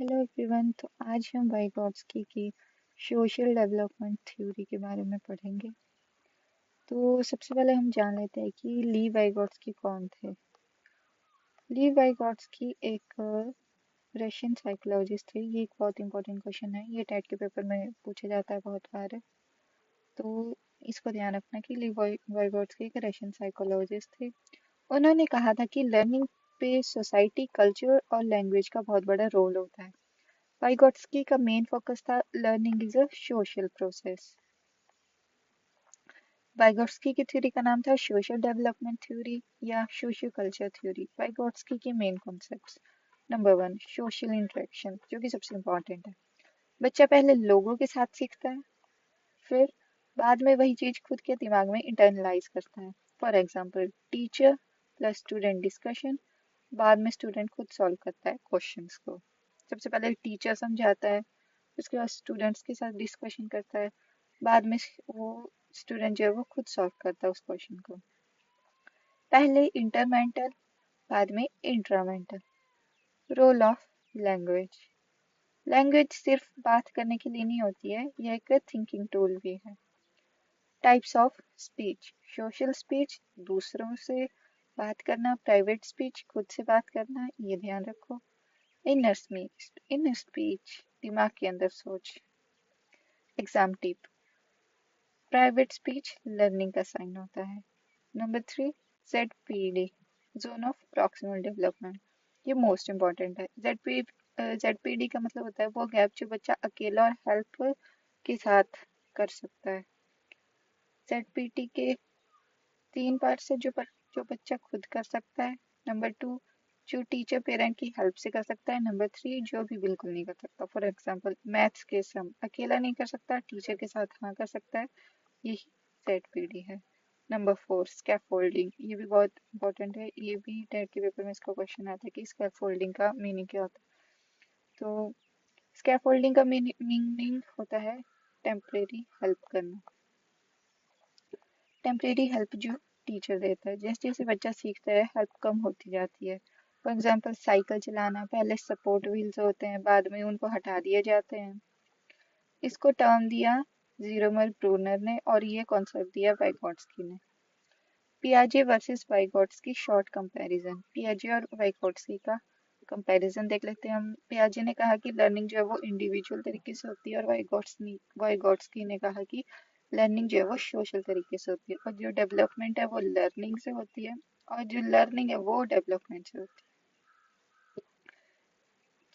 Hello everyone. तो आज हम वाइगॉट्स्की की सोशल डेवलपमेंट थ्योरी के बारे में पढ़ेंगे। तो सबसे पहले हम जान लेते हैं कि ली वाइगॉट्स्की कौन थे। ली वाइगॉट्स्की एक रशियन साइकोलॉजिस्ट थे। ये एक बहुत इंपॉर्टेंट क्वेश्चन है, ये टेट के पेपर में पूछा जाता है बहुत बार। तो इसको ध्यान रखना कि ली वाइगॉट्स्की एक रशियन साइकोलॉजिस्ट थे। उन्होंने कहा था कि लर्निंग पे सोसाइटी, कल्चर और लैंग्वेज का बहुत बड़ा रोल होता है। वाइगॉट्स्की का मेन फोकस था learning is a social process. Vygotsky की थ्योरी का नाम था सोशल डेवलपमेंट थ्योरी या सोशियो कल्चर थ्योरी। वाइगॉट्स्की के main concepts. Number one, social interaction, जो कि सबसे इम्पोर्टेंट है। बच्चा पहले लोगों के साथ सीखता है, फिर बाद में वही चीज खुद के दिमाग में इंटरनलाइज करता है। For example, teacher plus student discussion, बाद में स्टूडेंट खुद सॉल्व करता है क्वेश्चंस को। सबसे पहले टीचर समझाता है, उसके बाद स्टूडेंट्स के साथ डिस्कशन करता है, बाद में वो स्टूडेंट जो है वो खुद सॉल्व करता है उस क्वेश्चन को। पहले इंटरमेंटल, बाद में intramental. Role of language. Language सिर्फ बात करने के लिए नहीं होती है, यह एक थिंकिंग टूल भी है। Types of speech. Social speech, दूसरों से बात करना। प्राइवेट स्पीच, खुद से बात करना, ये ध्यान रखो। इनर स्पीच, दिमाग के अंदर सोच। Exam tip, private speech learning का साइन होता है। Number three, ZPD, zone of proximal development. ये मोस्ट इंपॉर्टेंट है। ZPD का मतलब होता है वो गैप जो बच्चा अकेला और हेल्प के साथ कर सकता है। ZPD के तीन पार्ट्स है, जो बच्चा खुद कर सकता है। नंबर टू, जो टीचर पेरेंट की हेल्प से कर सकता है। नंबर थ्री, जो भी बिल्कुल नहीं कर सकता। फॉर एग्जाम्पल, मैथ्स के सम अकेला नहीं कर सकता, टीचर के साथ हाँ कर सकता है, यही ZPD है। नंबर फोर, स्कैफोल्डिंग, ये भी बहुत इंपॉर्टेंट है, ये भी टेट के पेपर में इसका क्वेश्चन आता है कि स्कैफोल्डिंग का मीनिंग क्या होता है। तो स्कैफोल्डिंग का मीनिंग होता है टेम्परेरी हेल्प करना। टेम्परेरी हेल्प जो टीचर देता है, जैसे जैसे बच्चा सीखता है हेल्प कम होती जाती है। फॉर एग्जाम्पल, साइकिल चलाना, पहले सपोर्ट व्हील्स होते हैं, बाद में उनको हटा दिए जाते हैं। इसको टर्म दिया जीरोमर ब्रूनर ने और ये कॉन्सेप्ट दिया वाइगॉट्स्की ने। पियाजे वर्सेस वाइगॉट्स्की शॉर्ट कंपैरिजन। पियाजे और वाइगॉट्स्की का कंपैरिजन देख लेते हैं हम। पियाजे ने कहा कि लर्निंग जो है वो इंडिविजुअल तरीके से होती है, और वाइगॉट्स्की ने कहा कि लर्निंग जो है वो सोशल तरीके से होती है, और जो डेवलपमेंट है वो लर्निंग से होती है, और जो लर्निंग है वो डेवलपमेंट से होती है।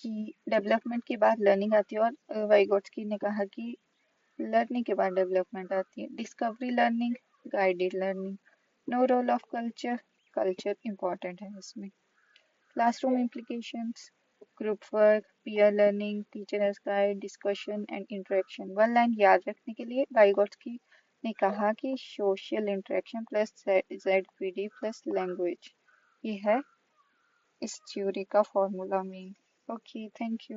कि डेवलपमेंट के बाद लर्निंग आती है, और वाइगॉट्स्की ने कहा कि लर्निंग के बाद डेवलपमेंट आती है। Discovery learning, guided learning. No role of culture, culture important है इसमें। Classroom implications, group work, peer learning, teacher as guide, discussion and interaction. One line याद रखने के लिए, वाइगॉट्स्की ने कहा कि social interaction plus ZPD plus language, ये है इस थ्योरी का फॉर्मूला में। Okay, thank you.